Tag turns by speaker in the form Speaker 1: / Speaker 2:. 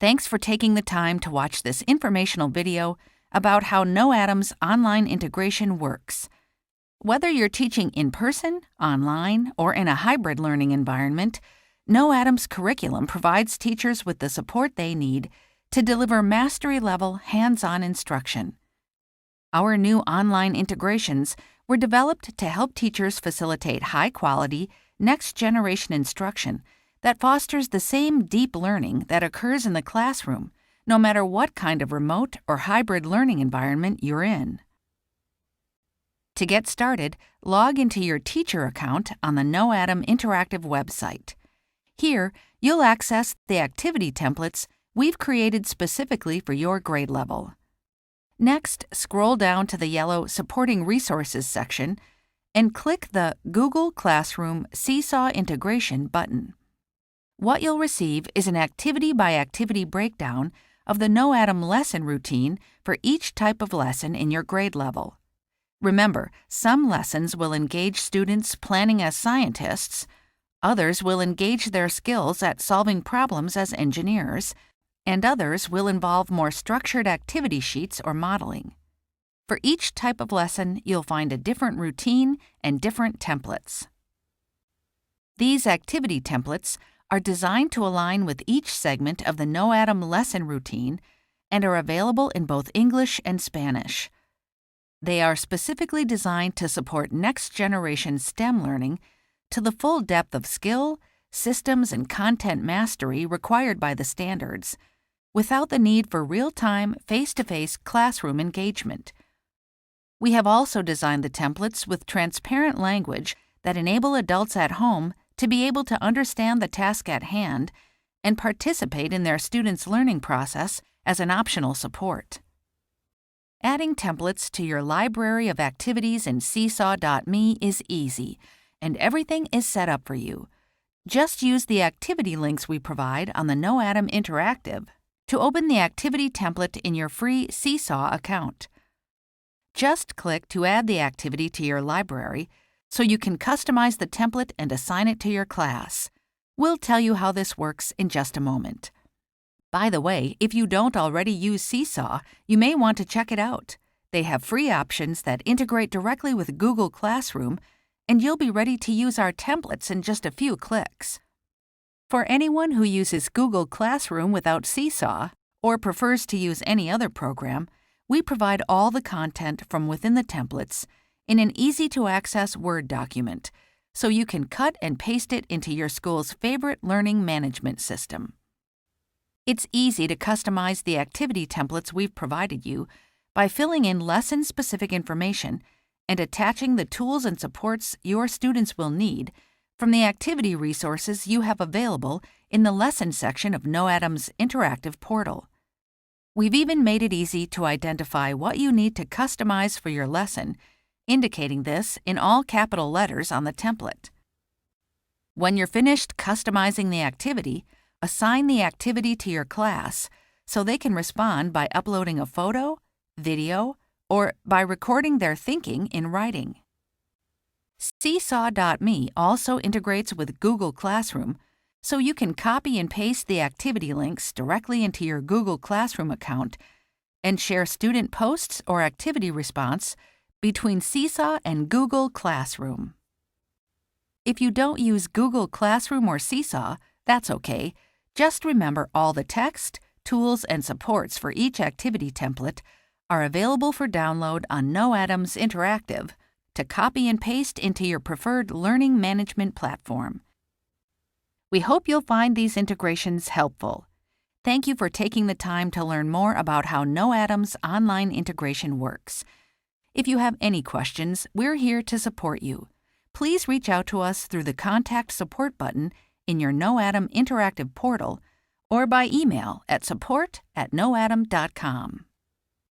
Speaker 1: Thanks for taking the time to watch this informational video about how KnowAtom's online integration works. Whether you're teaching in person, online, or in a hybrid learning environment, KnowAtom's curriculum provides teachers with the support they need to deliver mastery-level, hands-on instruction. Our new online integrations were developed to help teachers facilitate high-quality, next-generation instruction that fosters the same deep learning that occurs in the classroom, no matter what kind of remote or hybrid learning environment you're in. To get started, log into your teacher account on the KnowAtom interactive website. Here, you'll access the activity templates we've created specifically for your grade level. Next, scroll down to the yellow Supporting Resources section and click the Google Classroom Seesaw Integration button. What you'll receive is an activity-by-activity breakdown of the KnowAtom lesson routine for each type of lesson in your grade level. Remember, some lessons will engage students planning as scientists, others will engage their skills at solving problems as engineers, and others will involve more structured activity sheets or modeling. For each type of lesson, you'll find a different routine and different templates. These activity templates are designed to align with each segment of the KnowAtom lesson routine and are available in both English and Spanish. They are specifically designed to support next-generation STEM learning to the full depth of skill, systems, and content mastery required by the standards, without the need for real-time, face-to-face classroom engagement. We have also designed the templates with transparent language that enable adults at home to be able to understand the task at hand and participate in their students' learning process as an optional support. Adding templates to your library of activities in Seesaw.me is easy, and everything is set up for you. Just use the activity links we provide on the KnowAtom Interactive to open the activity template in your free Seesaw account. Just click to add the activity to your library so you can customize the template and assign it to your class. We'll tell you how this works in just a moment. By the way, if you don't already use Seesaw, you may want to check it out. They have free options that integrate directly with Google Classroom, and you'll be ready to use our templates in just a few clicks. For anyone who uses Google Classroom without Seesaw, or prefers to use any other program, we provide all the content from within the templates in an easy-to-access Word document, so you can cut and paste it into your school's favorite learning management system. It's easy to customize the activity templates we've provided you by filling in lesson-specific information and attaching the tools and supports your students will need from the activity resources you have available in the lesson section of KnowAtom's interactive portal. We've even made it easy to identify what you need to customize for your lesson, indicating this in all capital letters on the template. When you're finished customizing the activity, assign the activity to your class so they can respond by uploading a photo, video, or by recording their thinking in writing. Seesaw.me also integrates with Google Classroom, so you can copy and paste the activity links directly into your Google Classroom account and share student posts or activity response between Seesaw and Google Classroom. If you don't use Google Classroom or Seesaw, that's okay. Just remember all the text, tools, and supports for each activity template are available for download on KnowAtom's Interactive to copy and paste into your preferred learning management platform. We hope you'll find these integrations helpful. Thank you for taking the time to learn more about how KnowAtom's online integration works. If you have any questions, we're here to support you. Please reach out to us through the Contact Support button in your KnowAtom Interactive portal or by email at support@knowatom.com.